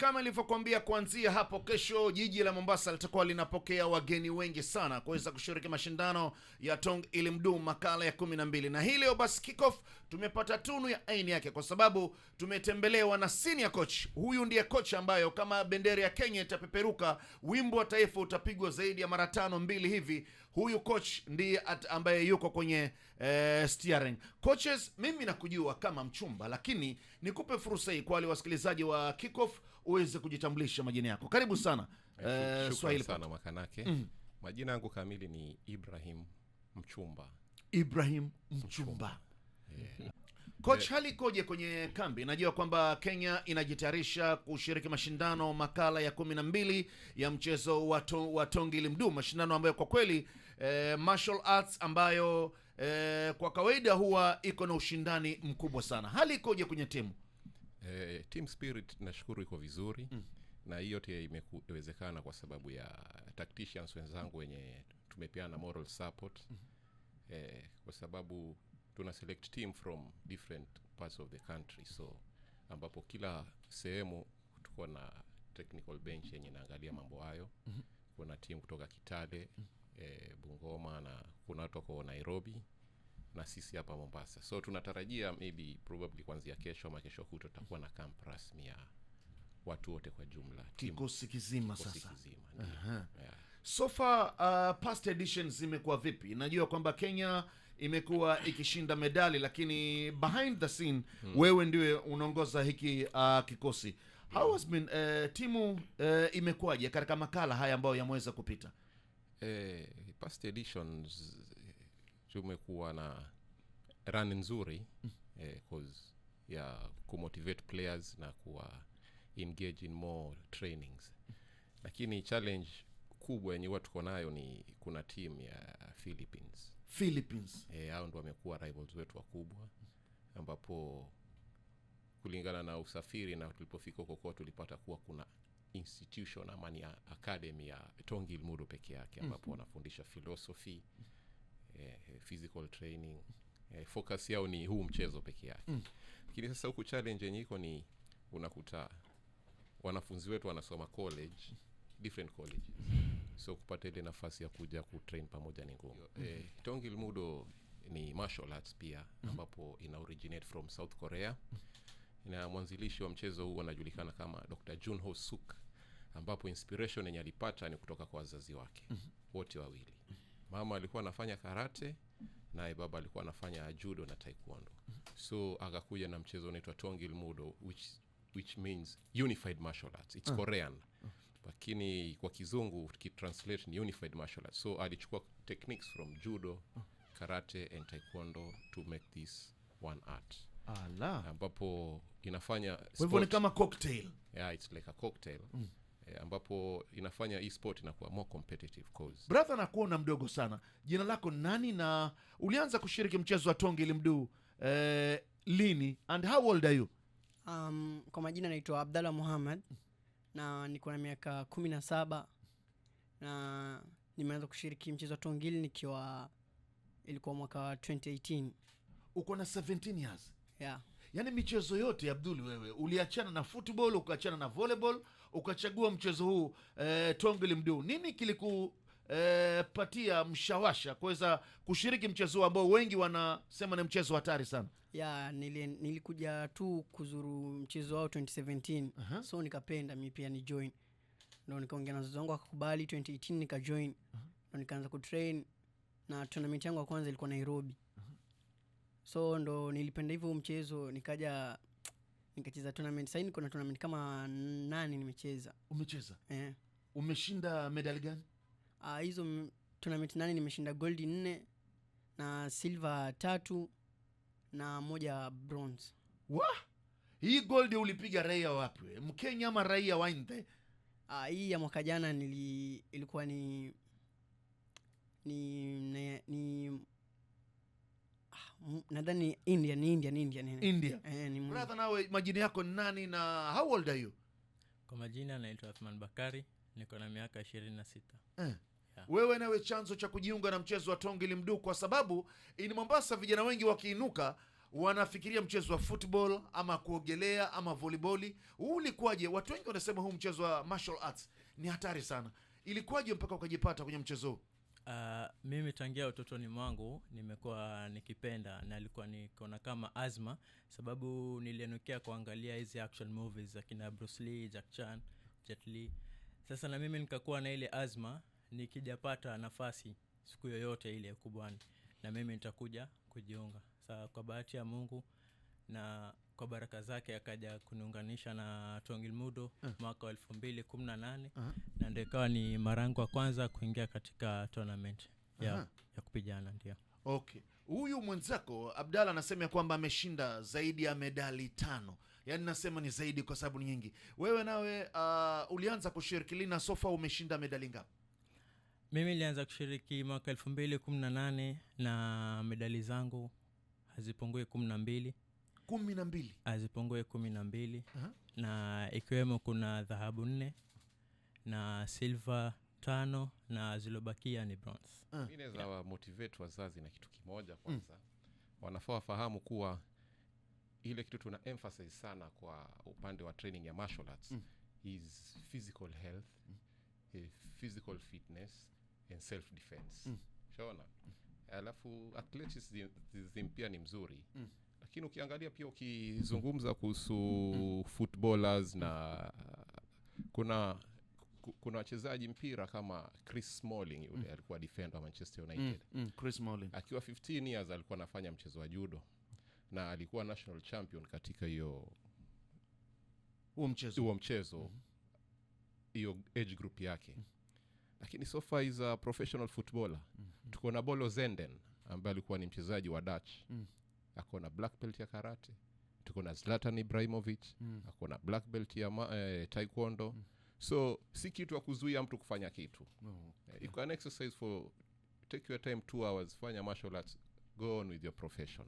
kama nilivyokuambia, kuanzia hapo kesho jiji la Mombasa litakuwa linapokea wageni wengi sana kuweza kushiriki mashindano ya Tong Ilimdu makala ya 12. Na hii leo basi kickoff tumepata tunu ya aina yake kwa sababu tumetembelewa na senior coach. Huyu ndiye coach ambayo kama bendera ya Kenya itapeperuka, wimbo wa taifa utapigwa zaidi ya mara 5-2 hivi. Huyu coach ndiye ambaye yuko kwenye steering. Coaches, mimi nakujua kama mchumba, lakini nikupe fursa hii kwa wale wasikilizaji wa kickoff uweze kujitambulisha majina yako. Karibu sana. Swahili sana Makanake. Majina yangu kamili ni Ibrahim Mchumba. Ibrahim Mchumba. Yeah. Coach, hali ikoje kwenye kambi? Najua kwamba Kenya inajitayarisha kushiriki mashindano makala ya 12 ya mchezo wa Tong Ilimdu, mashindano ambayo kwa kweli martial arts ambayo kwa kawaida huwa iko na ushindani mkubwa sana. Hali ikoje kwenye timu? Team spirit nashukuru iko vizuri. Na hiyo yote imewezekana kwa sababu ya tacticians wenzangu wenye tumepeana moral support. Kwa sababu tuna select team from different parts of the country, so ambapo kila sehemu tuko na technical bench yenye inaangalia mambo hayo. Kuna team kutoka Kitale, Bungoma, na kuna watu kwa Nairobi na sisi hapa Mombasa. So tunatarajia probably kuanzia kesho ama kesho kutwa tutakuwa na camp rasmi ya watu wote kwa jumla, kikosi kizima sasa. Yeah. So far past editions zimekuwa vipi? Najua kwamba Kenya imekuwa ikishinda medali, lakini behind the scene wewe ndiwe unaongoza hiki kikosi. How has been timu imekuwaje katika makala haya ambayo yameweza kupita? Past editions tumekuwa na run nzuri cause ya kumotivate players na kuwa engage in more trainings. Lakini challenge kubwa yenye watu tuko nayo ni kuna team ya Philippines. Hao ndio wamekuwa rivals wetu wakubwa, ambapo kulingana na usafiri na tulipofika huko tulipata kuwa kuna institution ama ni academy ya Tong Ilimdu peke yake, ambapo wanafundisha philosophy, physical training. Focus yao ni huu mchezo peke yake. Lakini sasa huku challenge yenye iko ni unakuta wanafunzi wetu wanasoma different colleges, so kupata ile nafasi ya kuja kutrain pamoja ni ngumu. Tong Ilimdu ni martial arts pia, ambapo ina originate from South Korea. Na mwanzilishi wa mchezo huu anajulikana kama Dr. Junho Suk, ambapo inspiration yenye alipata ni kutoka kwa wazazi wake wote wawili. Mama alikuwa anafanya karate na baba alikuwa anafanya judo na taekwondo. So akakuja na mchezo unaitwa Tong Ilimdu, which means unified martial arts. It's Korean, lakini kwa kizungu tukitranslate ni unified martial arts. So alichukua techniques from judo, karate and taekwondo to make this one art. Ambapo inafanya hivyo ni kama cocktail. Yeah, it's like a cocktail. Ambapo inafanya e-sport inakuwa more competitive cause. Brother, nakuona mdogo sana. Jina lako nani na ulianza kushiriki mchezo wa Tong Ilimdu lini, and how old are you? Kwa majina naitwa Abdalla Muhammad na niko na miaka 17 na nimeanza kushiriki mchezo wa Tong Ilimdu ilikuwa mwaka wa 2018. Uko na 17 years? Yeah. Yaani michezo yote Abdul wewe uliachana na football, ukaachana na volleyball, ukachagua mchezo huu Tong Ilimdu. Nini kilikupatia mshawasha kuweza kushiriki mchezo ambao wengi wanasema ni mchezo hatari sana? Yeah, nilikuja tu kuzuru mchezo wao 2017. So nikapenda mimi pia ni join. Ndio nikaongea na wazazi wangu akakubali 2018 nika join. Ndio nikaanza kutrain na tournament yangu ya kwanza ilikuwa Nairobi. So ndo nilipenda hivyo mchezo, nikacheza tournament. Sasa niko na tournament kama 8 nimecheza. Umecheza? Umeshinda medali gani? Hizo tournament 8 nimeshinda gold 4 na silver 3 na 1 bronze. Hii gold ulipiga raia wapi wewe? Mkenya ama raia wa nje? Hii ya mwaka jana ilikuwa ni nadhani India. Brother, nawe majina yako ni nani na how old are you? Kwa majina naitwa Athman Bakari, niko na miaka 26. Yeah. Wewe nawe chanzo cha kujiunga na mchezo wa Tong Ilimdu, kwa sababu in Mombasa vijana wengi wakiinuka wanafikiria mchezo wa football ama kuogelea ama volleyball. Huu ulikuwaje? Watu wengi wanasema huu mchezo wa martial arts ni hatari sana. Ilikuwaje mpaka ukajipata kwenye mchezo huu? Mimi tangia utotoni mwangu nimekuwa nikipenda na alikuwa nikaona kama azma, sababu nilienukia kuangalia hizi action movies za kina Bruce Lee, Jack Chan, Jet Li. Sasa na mimi nikakuwa na ile azma, nikijapata nafasi siku yoyote ile kubwani, na mimi nitakuja kujiunga. Sasa kwa bahati ya Mungu na kwa baraka zake akaja kuniunganisha na Tong Ilmudo mwaka wa 2018 na ndio ikawa ni mara yangu ya kwanza kuingia katika tournament ya kupigana. Ndio. Okay. Huyu mwenzako Abdalla anasema kwamba ameshinda zaidi ya medali 5. Yaani nasema ni zaidi kwa sababu ni nyingi. Wewe nawe ulianza kushiriki lini na sofa umeshinda medali ngapi? Mimi nilianza kushiriki mwaka 2018 na medali zangu hazipungui 12. 12. Hazipungui 12. Na ikiwemo kuna dhahabu 4 na silver 5 na zilobakia ni bronze. Mimi naweza wa motivate wazazi na kitu kimoja kwanza. Wanafaa wafahamu kuwa ile kitu tuna emphasize sana kwa upande wa training ya martial arts is physical health, physical fitness and self defense. Shaona? Alafu athleticism pia ni mzuri. Lakini ukiangalia pia ukizungumza kuhusu footballers na kuna wachezaji mpira kama Chris Smalling, yule alikuwa defender wa Manchester United. Chris Smalling. Akiwa 15 years alikuwa anafanya mchezo wa judo na alikuwa national champion katika huo mchezo hiyo age group yake. Lakini so far is a professional footballer. Tuko na Bolo Zenden ambaye alikuwa ni mchezaji wa Dutch. Ako na black belt ya karate. Tuko na Zlatan Ibrahimovic, ako na black belt ya taekwondo. So si kitu ya kuzuia mtu kufanya kitu. You can exercise take your time 2 hours, fanya martial arts, go on with your profession.